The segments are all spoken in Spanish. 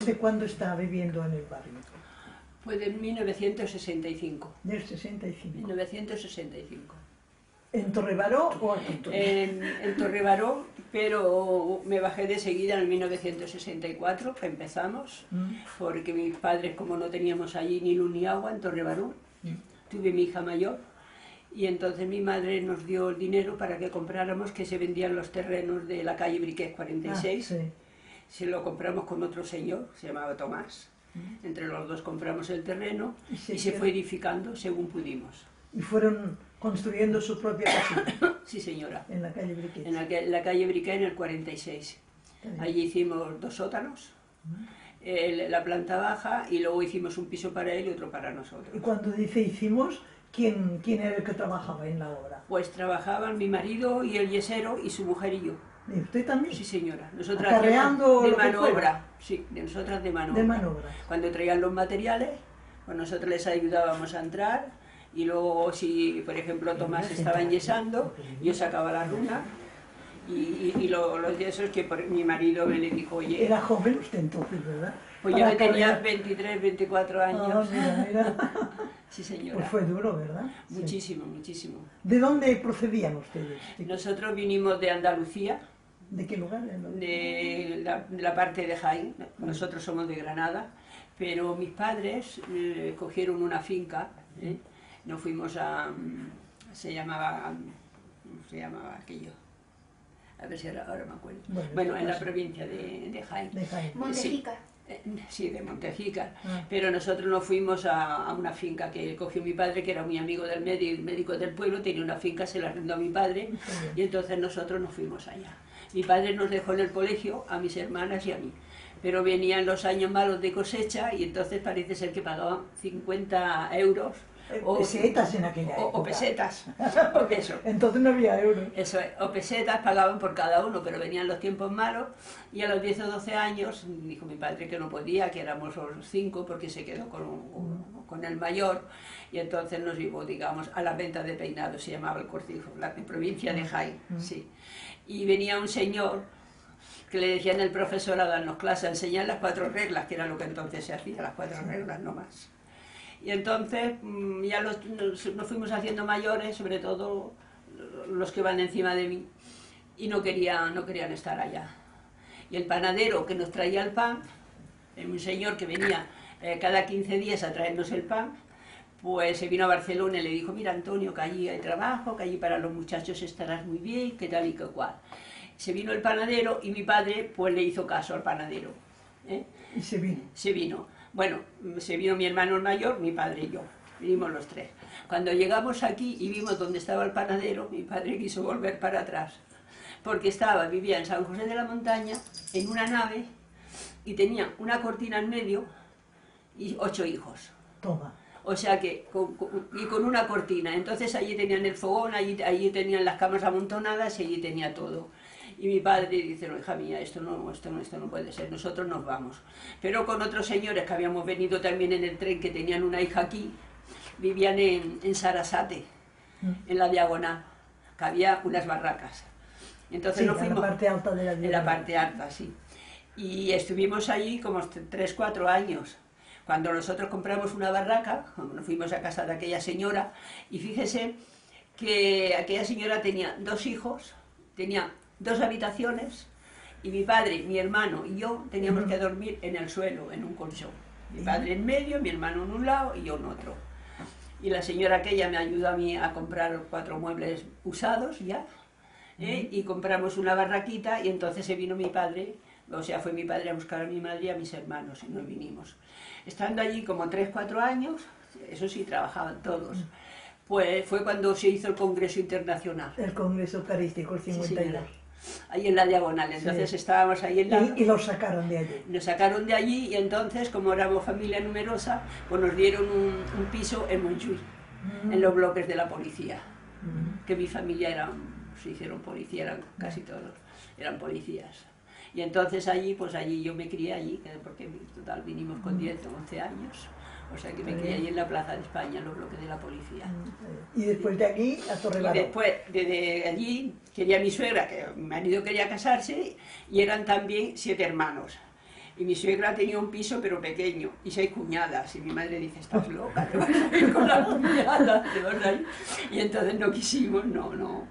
¿De cuándo está viviendo en el barrio? Pues de 1965. Del 65. 1965. ¿En Torrebaró o aquí? En Torrebaró, pero me bajé de seguida en 1964, que empezamos, porque mis padres, como no teníamos allí ni luz ni agua en Torrebaró, tuve mi hija mayor, y entonces mi madre nos dio el dinero para que compráramos, que se vendían los terrenos de la calle Briquet 46, Ah, sí. se lo compramos con otro señor, se llamaba Tomás, entre los dos compramos el terreno y se fue edificando según pudimos. ¿Y fueron construyendo su propia casita? Sí, señora. En la calle Briquet. En la calle Briquet, en el 46. Allí hicimos 2 sótanos, la planta baja, y luego hicimos un piso para él y otro para nosotros. Y cuando dice hicimos, ¿quién era el que trabajaba en la obra? Pues trabajaban mi marido y el yesero y su mujer y yo. ¿Y usted también? Sí, señora. Nosotras ¿Acarreando de lo que mano fuera? obra. Sí, de nosotras de mano obra. De mano obra. Cuando traían los materiales, pues nosotros les ayudábamos a entrar, y luego si, por ejemplo, Tomás estaba enyesando, yo sacaba la runa, y los yesos que mi marido me le dijo, oye... Era joven usted entonces, ¿verdad? Pues yo tenía 23, 24 años. Ah, mira, mira. Sí, señora. Pues fue duro, ¿verdad? Muchísimo, muchísimo. ¿De dónde procedían ustedes? Nosotros vinimos de Andalucía. ¿De qué lugar? De la parte de Jaén. Nosotros somos de Granada, pero mis padres cogieron una finca, nos fuimos a... se llamaba aquello? A ver si ahora me acuerdo. Bueno, en la provincia de Jaén. De Jaén. Montejica. Sí, de Montejica, pero nosotros nos fuimos a una finca que cogió mi padre, que era muy amigo del médico del pueblo, tenía una finca, se la arrendó a mi padre, y entonces nosotros nos fuimos allá. Mi padre nos dejó en el colegio, a mis hermanas y a mí, pero venían los años malos de cosecha, y entonces parece ser que pagaban 50 euros, o pesetas en aquella época. O pesetas, o peso. Entonces no había euros. Eso es, o pesetas pagaban por cada uno, pero venían los tiempos malos, y a los 10 o 12 años dijo mi padre que no podía, que éramos los 5, porque se quedó con el mayor, y entonces nos llevó, digamos, a la venta de peinados, se llamaba el Cortijo, la provincia de Jaén, sí. Y venía un señor que le decían el profesor a darnos clase, a enseñar las 4 reglas, que era lo que entonces se hacía, las 4 reglas no más. Y entonces ya nos fuimos haciendo mayores, sobre todo los que van encima de mí, y no querían estar allá. Y el panadero que nos traía el pan, un señor que venía cada 15 días a traernos el pan, pues se vino a Barcelona y le dijo, mira Antonio, que allí hay trabajo, que allí para los muchachos estarás muy bien, que tal y que cual. Se vino el panadero y mi padre pues le hizo caso al panadero. Y se vino. Se vino. Bueno, se vino mi hermano el mayor, mi padre y yo, vinimos los 3. Cuando llegamos aquí y vimos dónde estaba el panadero, mi padre quiso volver para atrás, porque vivía en San José de la Montaña, en una nave, y tenía una cortina en medio y 8 hijos. Toma. O sea que, con una cortina, entonces allí tenían el fogón, allí tenían las camas amontonadas y allí tenía todo. Y mi padre dice, no, hija mía, esto no puede ser, nosotros nos vamos. Pero con otros señores que habíamos venido también en el tren, que tenían una hija aquí, vivían en Sarasate, en la Diagonal, que había unas barracas. Entonces nos fuimos, en la parte alta de la Diagonal. En la parte alta, sí. Y estuvimos allí como 3 o 4 años. Cuando nosotros compramos una barraca, nos fuimos a casa de aquella señora, y fíjese que aquella señora tenía 2 hijos, tenía 2 habitaciones, y mi padre, mi hermano y yo teníamos que dormir en el suelo, en un colchón. Mi padre en medio, mi hermano en un lado y yo en otro. Y la señora aquella me ayudó a mí a comprar 4 muebles usados ya, y compramos una barraquita, y entonces se vino mi padre, o sea, fue mi padre a buscar a mi madre y a mis hermanos, y nos vinimos. Estando allí como 3 o 4 años, eso sí, trabajaban todos. Pues fue cuando se hizo el Congreso Internacional. El Congreso Eucarístico, el 52. Sí, ahí en la Diagonal, entonces estábamos ahí en la... Y los sacaron de allí. Nos sacaron de allí, y entonces, como éramos familia numerosa, pues nos dieron un piso en Montjuïc, en los bloques de la policía. Que mi familia se hicieron policía, eran casi todos, eran policías. Y entonces allí, pues allí yo me crié allí, porque en total vinimos con 10 o 11 años, O sea que me quedé ahí en la Plaza de España, en los bloques de la policía. Y después de aquí a Y Torrebaró. después, desde allí, quería mi suegra, que mi marido quería casarse, y eran también 7 hermanos. Y mi suegra tenía un piso, pero pequeño, y 6 cuñadas. Y mi madre dice, estás loca, te vas a ir con las cuñadas, te vas a ir. Y entonces no quisimos, no.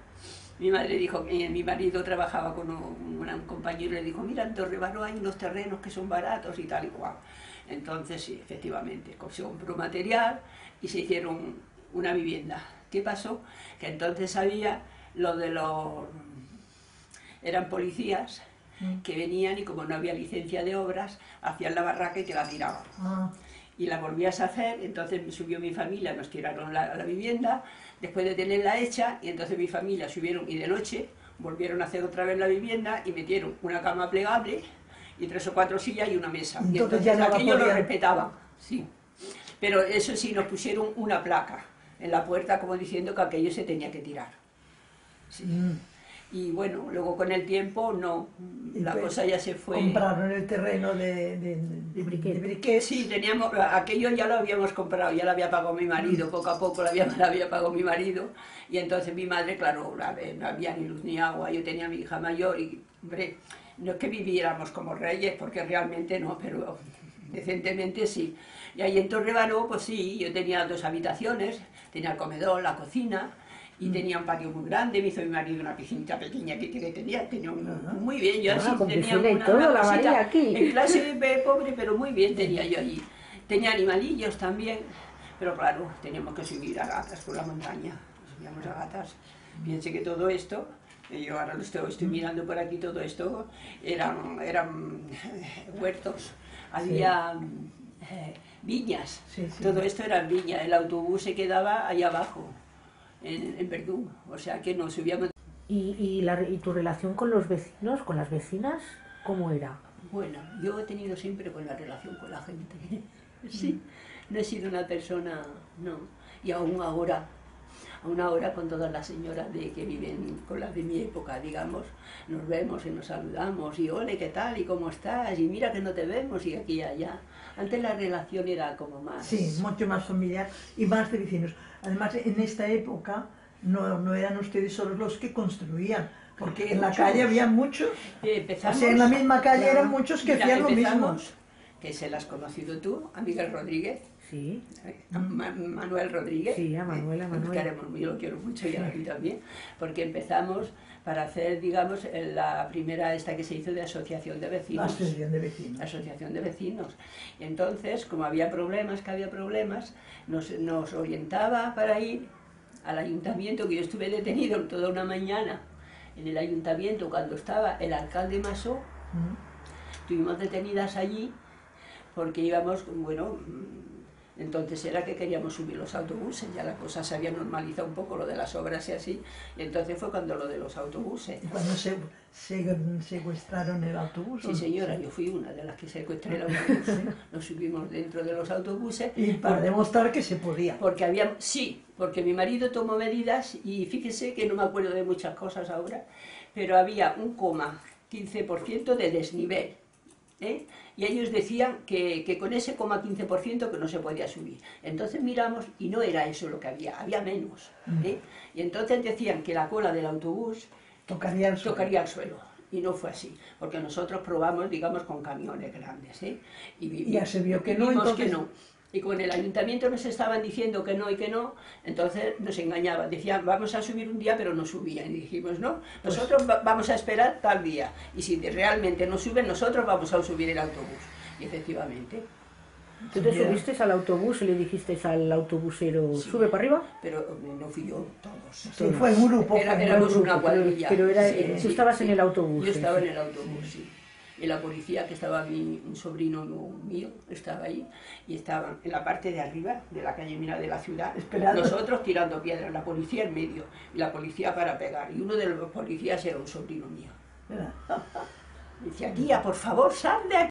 Mi madre dijo que mi marido trabajaba con un compañero y le dijo, mira, en Torrebaró hay unos terrenos que son baratos y tal y cual. Entonces, sí, efectivamente, se compró material y se hicieron una vivienda. ¿Qué pasó? Que entonces había lo de los... eran policías que venían y como no había licencia de obras, hacían la barraca y te la tiraban. Y la volvías a hacer, entonces subió mi familia, nos tiraron la vivienda, después de tenerla hecha, y entonces mi familia subieron y de noche volvieron a hacer otra vez la vivienda y metieron una cama plegable y 3 o 4 sillas y una mesa. Y entonces ya no aquello lo respetaban, sí. Pero eso sí, nos pusieron una placa en la puerta como diciendo que aquello se tenía que tirar. Sí. Y bueno, luego con el tiempo no, la cosa ya se fue... Compraron el terreno de Briquet. Sí, teníamos, aquello ya lo habíamos comprado, ya lo había pagado mi marido, poco a poco lo había pagado mi marido, y entonces mi madre, claro, no había ni luz ni agua, yo tenía a mi hija mayor y, hombre, no es que viviéramos como reyes, porque realmente no, pero decentemente sí. Y ahí en Torrebaró, pues sí, yo tenía 2 habitaciones, tenía el comedor, la cocina, y tenía un patio muy grande, me hizo mi marido una piscinita pequeña que tenía muy bien, yo así tenía una cosita aquí. en clase pobre, pero muy bien tenía yo allí. Tenía animalillos también, pero claro, teníamos que subir a gatas por la montaña, subíamos a gatas. Piense que todo esto, yo ahora lo estoy mirando por aquí, todo esto eran huertos, había viñas, todo esto eran viñas, el autobús se quedaba allá abajo. En Verdún, o sea que nos subíamos. ¿Y tu relación con los vecinos, con las vecinas, cómo era? Bueno, yo he tenido siempre buena relación con la gente, sí, no he sido una persona, no, y aún ahora con todas las señoras que viven con las de mi época, digamos, nos vemos y nos saludamos, y ole, ¿qué tal? ¿Y cómo estás? Y mira que no te vemos, y aquí y allá. Antes la relación era como más... Sí, mucho más familiar y más de vecinos. Además, en esta época no eran ustedes solos los que construían, porque en la calle había muchos, o sea, en la misma calle eran muchos que hacían lo mismo. Que se las has conocido tú, a Miguel Rodríguez. Sí. A Manuel Rodríguez. Sí, a Manuel. Yo lo quiero mucho y a mí también, porque empezamos para hacer, digamos, la primera esta que se hizo de asociación de vecinos. La asociación de vecinos. Asociación de vecinos. Y entonces, como había problemas, nos orientaba para ir al ayuntamiento, que yo estuve detenido toda una mañana en el ayuntamiento cuando estaba el alcalde Masó. Estuvimos detenidas allí porque íbamos, bueno, entonces era que queríamos subir los autobuses, ya la cosa se había normalizado un poco, lo de las obras y así, y entonces fue cuando lo de los autobuses. ¿Y cuando secuestraron el autobús? Sí, señora, yo fui una de las que secuestré el autobús, nos subimos dentro de los autobuses. Y para demostrar que se podía. Porque había, sí, porque mi marido tomó medidas, y fíjese que no me acuerdo de muchas cosas ahora, pero había 1,15% de desnivel. Y ellos decían que con ese 0,15% que no se podía subir. Entonces miramos y no era eso lo que había menos. Y entonces decían que la cola del autobús tocaría el suelo. Y no fue así, porque nosotros probamos, digamos, con camiones grandes. Y ya se vio que no, entonces... que no. Y con el ayuntamiento nos estaban diciendo que no y que no, entonces nos engañaban. Decían, vamos a subir un día, pero no subían. Y dijimos, no, nosotros vamos a esperar tal día. Y si realmente no suben, nosotros vamos a subir el autobús. Y efectivamente. ¿Tú te subiste al autobús y le dijiste al autobusero, sí, sube para arriba? Pero no fui yo, todos. Sí, fue un grupo. Éramos una cuadrilla. Pero tú estabas en el autobús. Yo estaba en el autobús, sí. Y la policía, que estaba un sobrino mío, estaba ahí, y estaban en la parte de arriba de la calle Mina de la ciudad, esperando. Nosotros tirando piedras, la policía en medio, y la policía para pegar, y uno de los policías era un sobrino mío. Decía, tía, por favor, sal de aquí.